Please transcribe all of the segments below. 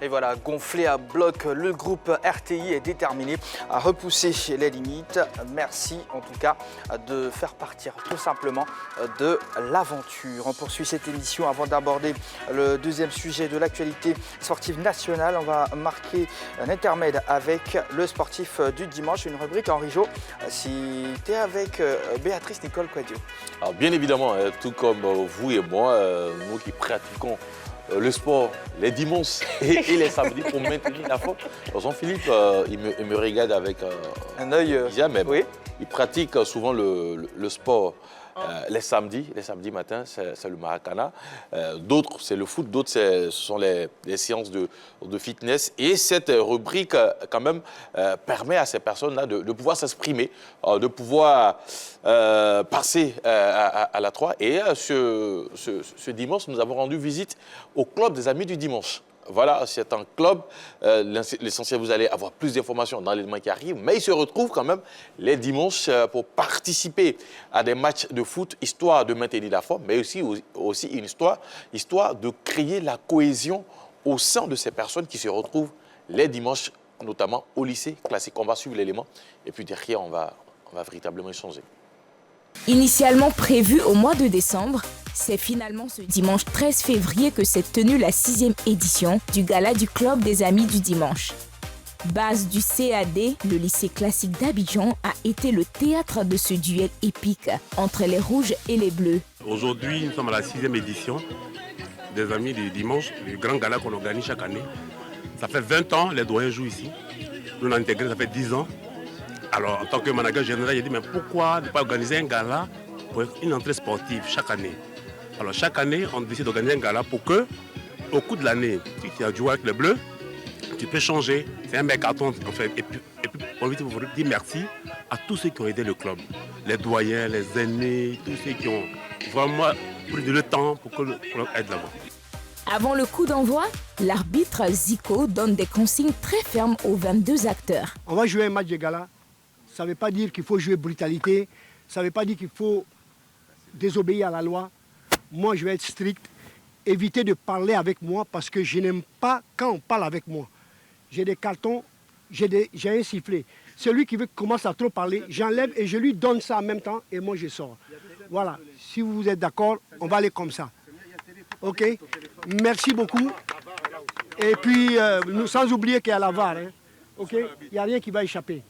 Et voilà, gonflé à bloc, le groupe RTI est déterminé à repousser les limites. Merci en tout cas de faire partir tout simplement de l'aventure. On poursuit cette émission avant d'aborder le deuxième sujet de l'actualité sportive nationale. On va marquer un intermède avec le sportif du dimanche, une rubrique Henri Jo, si tu es avec Béatrice Nicole Quadio. Alors bien évidemment, tout comme vous et moi, nous qui pratiquons le sport les dimanches et les samedis pour maintenir la forme. Jean-Philippe, il me regarde avec un œil. Oui. Il pratique souvent le sport les samedis matins, c'est le Maracana. D'autres, c'est le foot, d'autres, ce sont les séances de fitness. Et cette rubrique, quand même, permet à ces personnes-là de pouvoir s'exprimer, de pouvoir passer à la 3. Et ce dimanche, nous avons rendu visite au club des Amis du Dimanche. Voilà, c'est un club. L'essentiel, vous allez avoir plus d'informations dans les mois qui arrivent, mais il se retrouve quand même les dimanches pour participer à des matchs de foot, histoire de maintenir la forme, mais aussi une histoire de créer la cohésion au sein de ces personnes qui se retrouvent les dimanches, notamment au lycée classique. On va suivre l'élément et puis derrière, on va véritablement échanger. Initialement prévu au mois de décembre, c'est finalement ce dimanche 13 février que s'est tenue la 6e édition du Gala du Club des Amis du Dimanche. Base du CAD, le lycée classique d'Abidjan a été le théâtre de ce duel épique entre les rouges et les bleus. Aujourd'hui, nous sommes à la 6e édition des Amis du Dimanche, le grand gala qu'on organise chaque année. Ça fait 20 ans, les doyens jouent ici. Nous on a intégré, ça fait 10 ans. Alors, en tant que manager général, j'ai dit, mais pourquoi ne pas organiser un gala pour une entrée sportive chaque année? Alors, chaque année, on décide d'organiser un gala pour que, au cours de l'année, si tu as joué avec les Bleus, tu peux changer. C'est un mercaton, en fait. Et puis on veut dire merci à tous ceux qui ont aidé le club. Les doyens, les aînés, tous ceux qui ont vraiment pris le temps pour que le club aide là-bas. Avant le coup d'envoi, l'arbitre Zico donne des consignes très fermes aux 22 acteurs. On va jouer un match de gala. Ça ne veut pas dire qu'il faut jouer brutalité, ça ne veut pas dire qu'il faut désobéir à la loi. Moi, je vais être strict, éviter de parler avec moi parce que je n'aime pas quand on parle avec moi. J'ai des cartons, j'ai un sifflet. Celui qui commence à trop parler, j'enlève et je lui donne ça en même temps et moi je sors. Voilà, si vous êtes d'accord, on va aller comme ça. Ok? Merci beaucoup. Et puis, sans oublier qu'il y a la VAR. Hein. Ok? Il n'y a rien qui va échapper.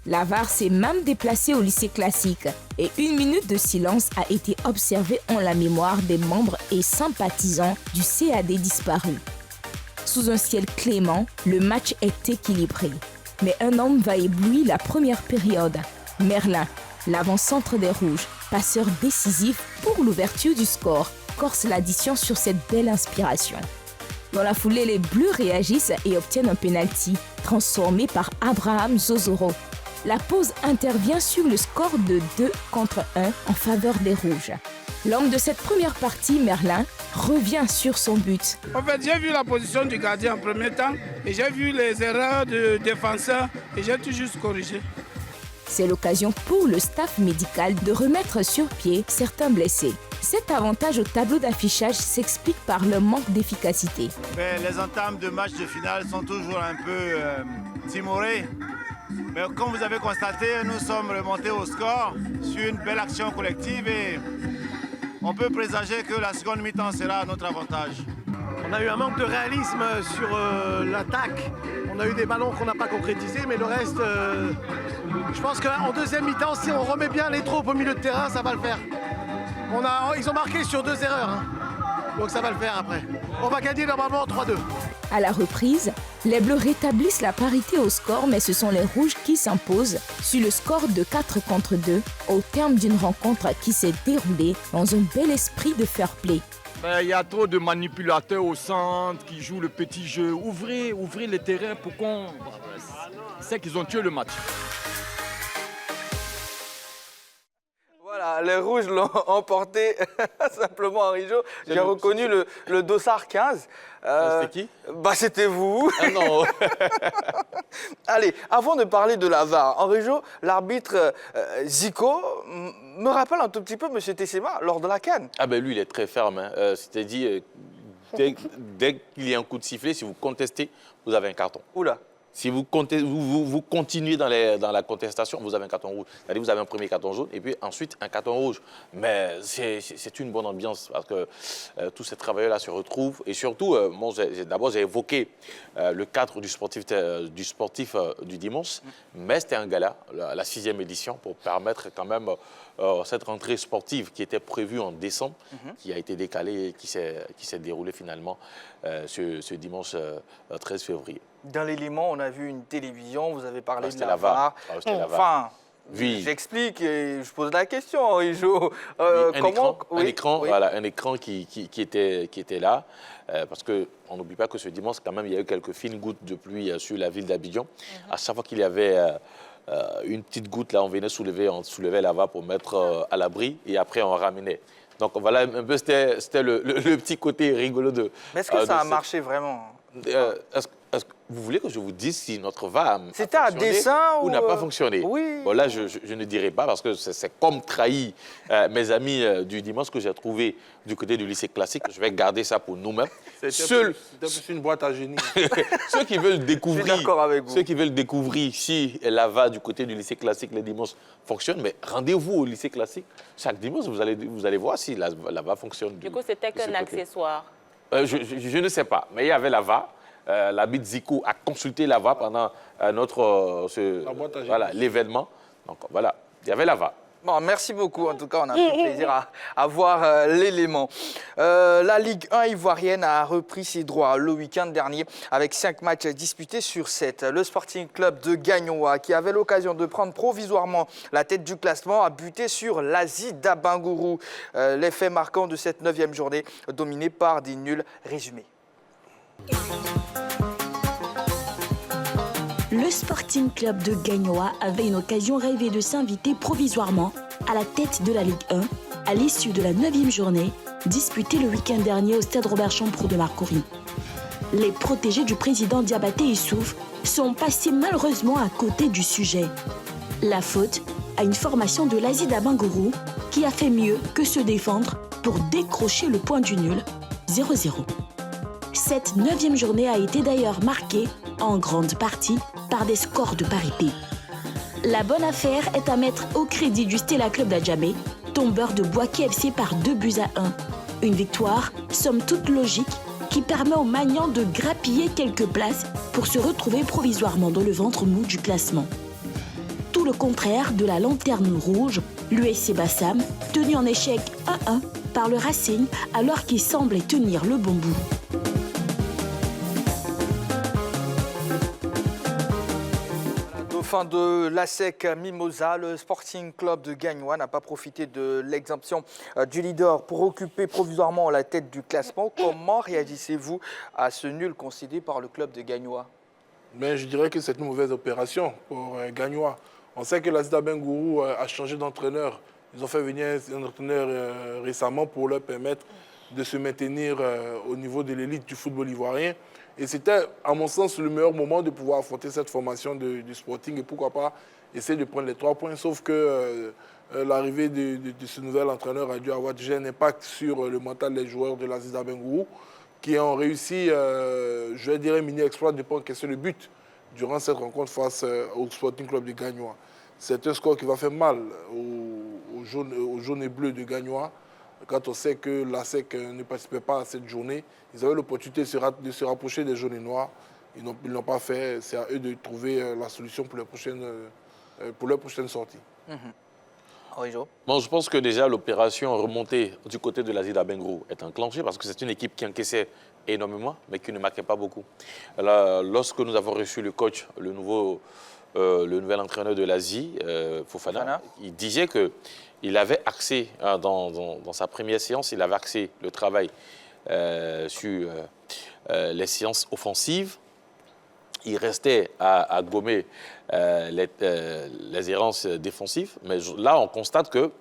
La VAR s'est même déplacée au lycée classique et 1 minute de silence a été observée en la mémoire des membres et sympathisants du CAD disparu. Sous un ciel clément, le match est équilibré. Mais un homme va éblouir la première période. Merlin, l'avant-centre des Rouges, passeur décisif pour l'ouverture du score, corse l'addition sur cette belle inspiration. Dans la foulée, les Bleus réagissent et obtiennent un pénalty, transformé par Abraham Zozoro. La pause intervient sur le score de 2-1 en faveur des Rouges. L'homme de cette première partie, Merlin, revient sur son but. En fait, j'ai vu la position du gardien en premier temps et j'ai vu les erreurs du défenseur et j'ai tout juste corrigé. C'est l'occasion pour le staff médical de remettre sur pied certains blessés. Cet avantage au tableau d'affichage s'explique par le manque d'efficacité. Les entames de match de finale sont toujours un peu timorées. Mais comme vous avez constaté, nous sommes remontés au score sur une belle action collective et on peut présager que la seconde mi-temps sera à notre avantage. On a eu un manque de réalisme sur l'attaque. On a eu des ballons qu'on n'a pas concrétisés, mais le reste, je pense qu'en deuxième mi-temps, si on remet bien les troupes au milieu de terrain, ça va le faire. Ils ont marqué sur 2 erreurs, hein. Donc ça va le faire après. On va gagner normalement 3-2. À la reprise, les Bleus rétablissent la parité au score, mais ce sont les Rouges qui s'imposent sur le score de 4-2 au terme d'une rencontre qui s'est déroulée dans un bel esprit de fair play. Il y a trop de manipulateurs au centre qui jouent le petit jeu. Ouvrez les terrains pour qu'on... C'est qu'ils ont tué le match. Voilà, les Rouges l'ont emporté simplement Henri Jo. J'ai reconnu le dossard 15. C'était qui? C'était vous. Ah non. Allez, avant de parler de la VAR, Henri Jo, l'arbitre Zico me rappelle un tout petit peu M. Tessema lors de la CAN. Ah ben lui, il est très ferme. Hein. C'était dit dès qu'il y a un coup de sifflet, si vous contestez, vous avez un carton. Oula. Si vous continuez dans la contestation, vous avez un carton rouge. C'est-à-dire vous avez un premier carton jaune et puis ensuite un carton rouge. Mais c'est une bonne ambiance parce que tous ces travailleurs-là se retrouvent. Et surtout, d'abord, j'ai évoqué le cadre du sportif du dimanche, mais c'était un gala, la 6e édition, pour permettre quand même cette rentrée sportive qui était prévue en décembre, qui a été décalée et qui s'est déroulée finalement ce dimanche 13 février. Dans l'élément, on a vu une télévision, vous avez parlé de la VAR. VAR. Enfin, oui. J'explique et je pose la question, Rijo. Un écran qui était là, parce qu'on n'oublie pas que ce dimanche, quand même, il y a eu quelques fines gouttes de pluie sur la ville d'Abidjan. À chaque fois qu'il y avait une petite goutte, là, on soulevait la VAR pour mettre à l'abri et après on ramenait. Donc voilà, un peu, c'était le petit côté rigolo de... Mais est-ce que ça a marché vraiment? Est-ce que vous voulez que je vous dise si notre VAR a fonctionné à dessein ou n'a pas fonctionné? Oui. Bon, là, je ne dirai pas parce que c'est comme trahir mes amis du dimanche que j'ai trouvé du côté du lycée classique. Je vais garder ça pour nous-mêmes. C'était plus une boîte à génie. Ceux qui veulent découvrir, je suis d'accord avec vous. Ceux qui veulent découvrir si la VAR du côté du lycée classique les dimanches fonctionne, mais rendez-vous au lycée classique. Chaque dimanche, vous allez voir si la VAR fonctionne. Du coup, c'était qu'un accessoire. Je ne sais pas, mais il y avait la VAR. L'habit Zico a consulté la VAR pendant l'événement. Donc voilà, il y avait la VAR. Bon, merci beaucoup. En tout cas, on a pris plaisir à voir l'élément. La Ligue 1 ivoirienne a repris ses droits le week-end dernier avec 5 matchs disputés sur 7. Le Sporting Club de Gagnoa, qui avait l'occasion de prendre provisoirement la tête du classement, a buté sur l'Asie d'Abangourou. L'effet marquant de cette 9e journée, dominé par des nuls résumés. Le Sporting Club de Gagnoa avait une occasion rêvée de s'inviter provisoirement à la tête de la Ligue 1 à l'issue de la 9e journée disputée le week-end dernier au stade Robert Champroux de Marcory. Les protégés du président Diabaté Issouf sont passés malheureusement à côté du sujet. La faute à une formation de l'Asie d'Abangourou qui a fait mieux que se défendre pour décrocher le point du nul 0-0. Cette 9e journée a été d'ailleurs marquée, en grande partie, par des scores de parité. La bonne affaire est à mettre au crédit du Stella Club d'Adjamé, tombeur de Boaké FC par 2-1. Une victoire, somme toute logique, qui permet aux Magnans de grappiller quelques places pour se retrouver provisoirement dans le ventre mou du classement. Tout le contraire de la lanterne rouge, l'USC Bassam, tenu en échec 1-1 par le Racing alors qu'il semblait tenir le bon bout. Fin de l'ASEC Mimosa, le Sporting Club de Gagnoa n'a pas profité de l'exemption du leader pour occuper provisoirement la tête du classement. Comment réagissez-vous à ce nul concédé par le club de Gagnoa? Mais je dirais que c'est une mauvaise opération pour Gagnoa. On sait que l'Asie d'Abangourou a changé d'entraîneur. Ils ont fait venir un entraîneur récemment pour leur permettre de se maintenir au niveau de l'élite du football ivoirien. Et c'était, à mon sens, le meilleur moment de pouvoir affronter cette formation du Sporting et pourquoi pas essayer de prendre les 3 points. Sauf que l'arrivée de ce nouvel entraîneur a dû avoir déjà un impact sur le mental des joueurs de l'Asie d'Abangourou qui ont réussi, je vais dire, un mini-exploit de ne pas encaisser le but durant cette rencontre face au Sporting Club de Gagnoa. C'est un score qui va faire mal aux jaunes et bleus de Gagnoa. Quand on sait que l'ASEC ne participait pas à cette journée, ils avaient l'opportunité de se rapprocher des jaunes et noirs. Ils ne l'ont pas fait. C'est à eux de trouver la solution pour leur prochaine sortie. Bon, je pense que déjà l'opération remontée du côté de l'Asie d'Abangourou est enclenchée parce que c'est une équipe qui encaissait énormément, mais qui ne marquait pas beaucoup. Alors, lorsque nous avons reçu le coach, le nouvel entraîneur de l'Asie, Fofana, il disait qu'il avait axé, dans sa première séance, il avait axé le travail sur les séances offensives. Il restait à gommer les errances défensives. Mais là, on constate que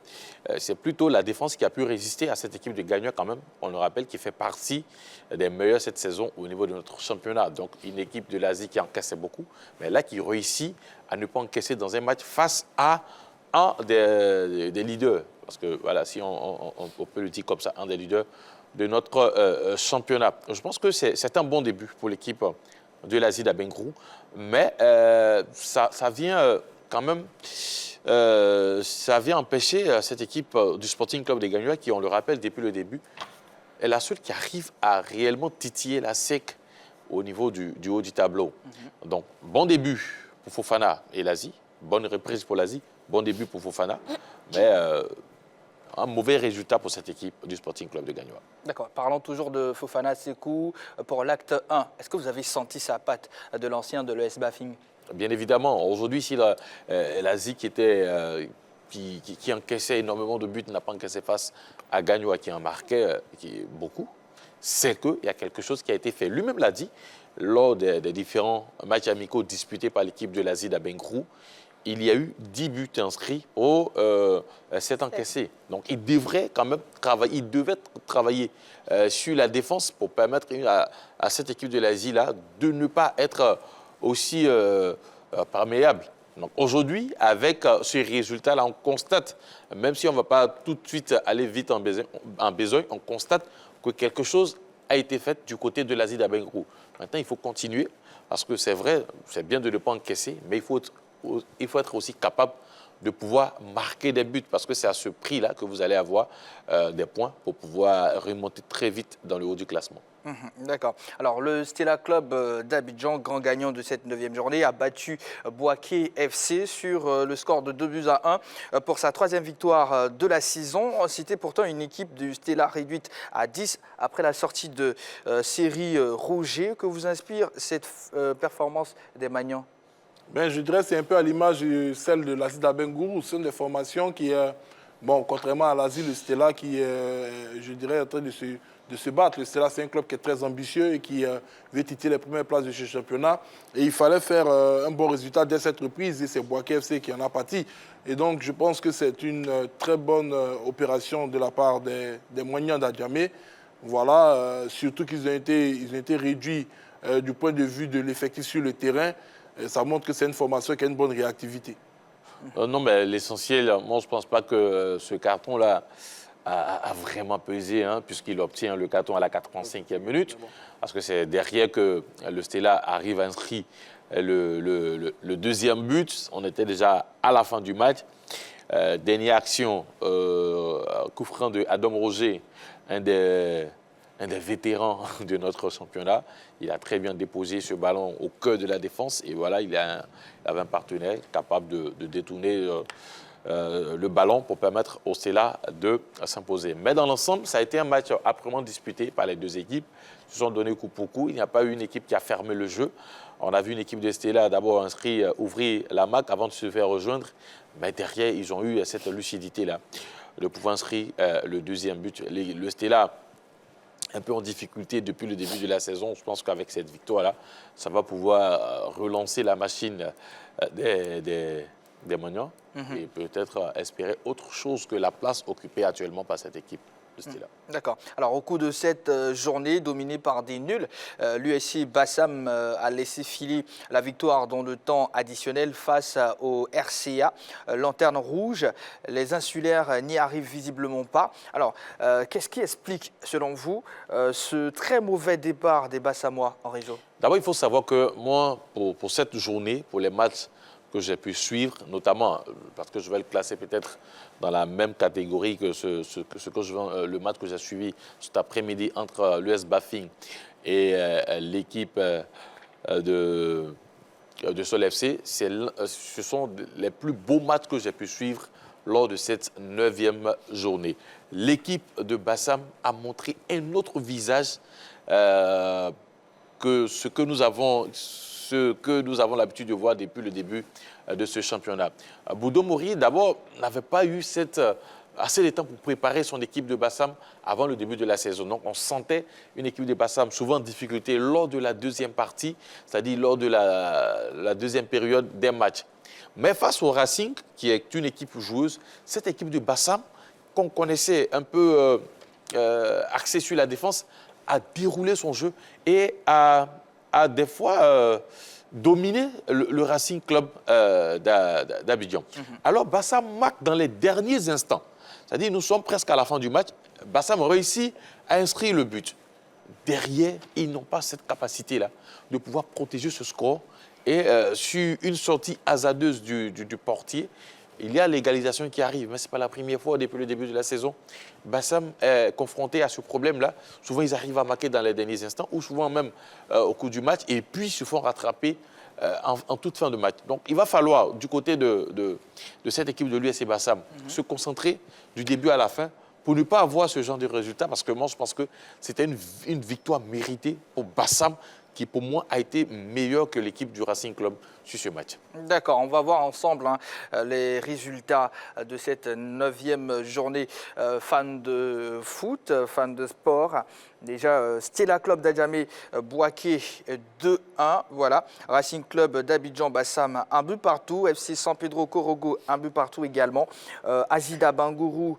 c'est plutôt la défense qui a pu résister à cette équipe de Gagnoa quand même. On le rappelle, qui fait partie des meilleurs cette saison au niveau de notre championnat. Donc, une équipe de l'Asie qui encaissait beaucoup, mais là, qui réussit à ne pas encaisser dans un match face à un des leaders. Parce que, voilà, si on peut le dire comme ça, un des leaders de notre championnat. Je pense que c'est un bon début pour l'équipe de l'Asie d'Abengourou, mais ça vient quand même... ça vient empêcher cette équipe du Sporting Club des Gagnois, qui, on le rappelle depuis le début, est la seule qui arrive à réellement titiller la SEC au niveau du haut du tableau. Donc, bon début pour Fofana et l'Asie, bonne reprise pour l'Asie, bon début pour Fofana, mais un mauvais résultat pour cette équipe du Sporting Club de Gagnoa. D'accord. Parlons toujours de Fofana Sekou pour l'acte 1. Est-ce que vous avez senti sa patte de l'ancien de l'ES Bafing? Bien évidemment. Aujourd'hui, si l'Asie qui encaissait énormément de buts n'a pas encaissé face à Gagnoa qui en marquait beaucoup, c'est qu'il y a quelque chose qui a été fait. Lui-même l'a dit lors des différents matchs amicaux disputés par l'équipe de l'Asie d'Abengourou. Il y a eu 10 buts inscrits au 7 encaissés. Donc, il devrait quand même travailler sur la défense pour permettre à cette équipe de l'Asie-là de ne pas être aussi perméable. Donc, aujourd'hui, avec ce résultat-là, on constate, même si on ne va pas tout de suite aller vite en besogne, on constate que quelque chose a été fait du côté de l'Asie d'Abengourou. Maintenant, il faut continuer, parce que c'est vrai, c'est bien de ne pas encaisser, mais il faut être aussi capable de pouvoir marquer des buts, parce que c'est à ce prix-là que vous allez avoir des points pour pouvoir remonter très vite dans le haut du classement. D'accord. Alors, le Stella Club d'Abidjan, grand gagnant de cette 9e journée, a battu Bouaké FC sur le score de 2-1 pour sa 3e victoire de la saison. C'était pourtant une équipe du Stella réduite à 10 après la sortie de série Rouget. Que vous inspire cette performance des Magnans? Ben, je dirais que c'est un peu à l'image de celle de l'Asie d'Abengourou. Ce sont des formations qui, bon, contrairement à l'Asie, le Stella qui est, je dirais, en train de se battre. Le Stella, c'est un club qui est très ambitieux et qui veut titiller les premières places de ce championnat. Et il fallait faire un bon résultat dès cette reprise et c'est Bouaké FC qui en a pâti. Et donc, je pense que c'est une très bonne opération de la part des Moignans d'Adjamé. Voilà, surtout qu'ils ont été réduits du point de vue de l'effectif sur le terrain. Et ça montre que c'est une formation qui a une bonne réactivité. Non, mais l'essentiel, moi, je ne pense pas que ce carton-là a vraiment pesé, hein, puisqu'il obtient le carton à la 85e minute. Parce que c'est derrière que le Stella arrive à inscrire le deuxième but. On était déjà à la fin du match. Dernière action, coup franc de Adam Roger, un des vétérans de notre championnat. Il a très bien déposé ce ballon au cœur de la défense. Et voilà, il avait un partenaire capable de détourner le ballon pour permettre au Stella de s'imposer. Mais dans l'ensemble, ça a été un match âprement disputé par les deux équipes. Ils se sont donnés coup pour coup. Il n'y a pas eu une équipe qui a fermé le jeu. On a vu une équipe de Stella d'abord ouvrir la marque avant de se faire rejoindre. Mais derrière, ils ont eu cette lucidité-là de pouvoir inscrire le deuxième but. Le Stella, un peu en difficulté depuis le début de la saison. Je pense qu'avec cette victoire-là, ça va pouvoir relancer la machine des Moignans et peut-être espérer autre chose que la place occupée actuellement par cette équipe. D'accord. Alors, au cours de cette journée dominée par des nuls, l'USC Bassam a laissé filer la victoire dans le temps additionnel face au RCA, Lanterne Rouge. Les insulaires n'y arrivent visiblement pas. Alors, qu'est-ce qui explique, selon vous, ce très mauvais départ des Bassamois en réseau? D'abord, il faut savoir que moi, pour cette journée, pour les matchs que j'ai pu suivre, notamment parce que je vais le classer peut-être dans la même catégorie que le match que j'ai suivi cet après-midi entre l'US Bafing et l'équipe de Sol FC. Ce sont les plus beaux matchs que j'ai pu suivre lors de cette 9e journée. L'équipe de Bassam a montré un autre visage que ce que nous avons l'habitude de voir depuis le début de ce championnat. Boudo Mori, d'abord, n'avait pas eu assez de temps pour préparer son équipe de Bassam avant le début de la saison. Donc, on sentait une équipe de Bassam souvent en difficulté lors de la deuxième partie, c'est-à-dire lors de la deuxième période des matchs. Mais face au Racing, qui est une équipe joueuse, cette équipe de Bassam, qu'on connaissait un peu axée sur la défense, a déroulé son jeu et a des fois dominé le Racing Club d'Abidjan. Alors, Bassam marque dans les derniers instants. C'est-à-dire, nous sommes presque à la fin du match. Bassam réussit à inscrire le but. Derrière, ils n'ont pas cette capacité-là de pouvoir protéger ce score. Et sur une sortie hasardeuse du portier, il y a l'égalisation qui arrive. Mais ce n'est pas la première fois depuis le début de la saison. Bassam est confronté à ce problème-là. Souvent, ils arrivent à marquer dans les derniers instants ou souvent même au cours du match et puis se font rattraper en toute fin de match. Donc, il va falloir, du côté de cette équipe de l'USC Bassam, se concentrer du début à la fin pour ne pas avoir ce genre de résultat. Parce que moi, je pense que c'était une victoire méritée pour Bassam qui, pour moi, a été meilleure que l'équipe du Racing Club sur ce match. D'accord, on va voir ensemble les résultats de cette 9e journée. Fans de foot, fans de sport. Déjà, Stella Club d'Adjamé, Bouaké 2-1. Voilà. Racing Club d'Abidjan, Bassam, 1 but partout. FC San Pedro Corogo, 1 but partout également. Azida Bangourou,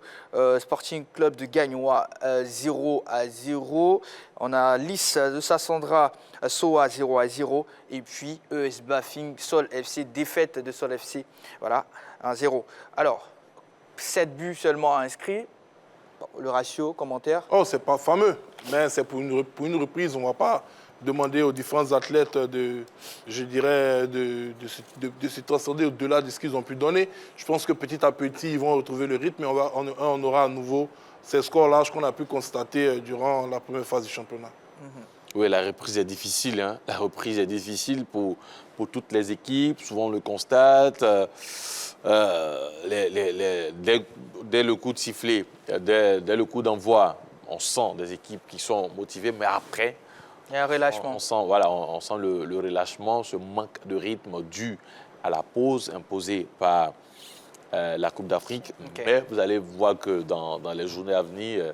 Sporting Club de Gagnoa, 0-0. On a Lys de Sassandra, Soa, 0-0. Et puis ES Bafing, Sol FC, défaite de Sol FC. Voilà, 1-0. Alors, 7 buts seulement inscrits. Le ratio, commentaire? Oh, c'est pas fameux, mais c'est pour une reprise. On ne va pas demander aux différents athlètes de se transcender au-delà de ce qu'ils ont pu donner. Je pense que petit à petit, ils vont retrouver le rythme et on aura à nouveau ces scores-là qu'on a pu constater durant la première phase du championnat. Oui, la reprise est difficile. Hein. La reprise est difficile pour toutes les équipes. Souvent, on le constate. Dès le coup de sifflet, dès le coup d'envoi, on sent des équipes qui sont motivées. Mais après, il y a un relâchement. On sent le relâchement, ce manque de rythme dû à la pause imposée par la Coupe d'Afrique. Okay. Mais vous allez voir que dans les journées à venir,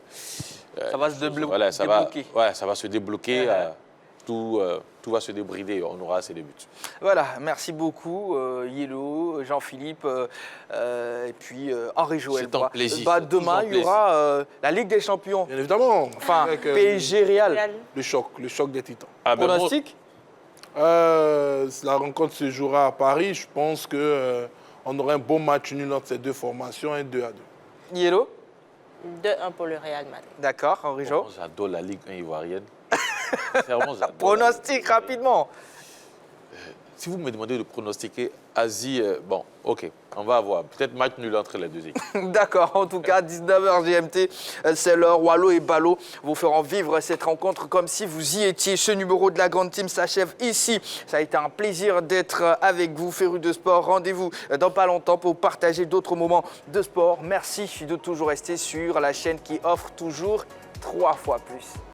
ça va se débloquer. Voilà, ça va se débloquer. Tout va se débrider. On aura assez de buts. Voilà, merci beaucoup Yellow, Jean-Philippe et puis Henri-Joël. C'est un plaisir. Demain, il y aura la Ligue des Champions. Bien évidemment. Enfin, PSG Real. Le choc des titans. Pronostic? La rencontre se jouera à Paris. Je pense qu'on aura un bon match nul entre ces deux formations, un 2-2. Yellow? 2-1 pour le Real Madrid. D'accord, Henri-Jo. J'adore la Ligue 1 ivoirienne. Pronostic rapidement. Si vous me demandez de pronostiquer Asie, bon, ok, on va avoir peut-être match nul entre les deux équipes. D'accord, en tout cas, 19h GMT, c'est l'heure. Wallo et Balo vous feront vivre cette rencontre comme si vous y étiez. Ce numéro de la Grande Team s'achève ici. Ça a été un plaisir d'être avec vous, férus de sport. Rendez-vous dans pas longtemps pour partager d'autres moments de sport. Merci de toujours rester sur la chaîne qui offre toujours 3 fois plus.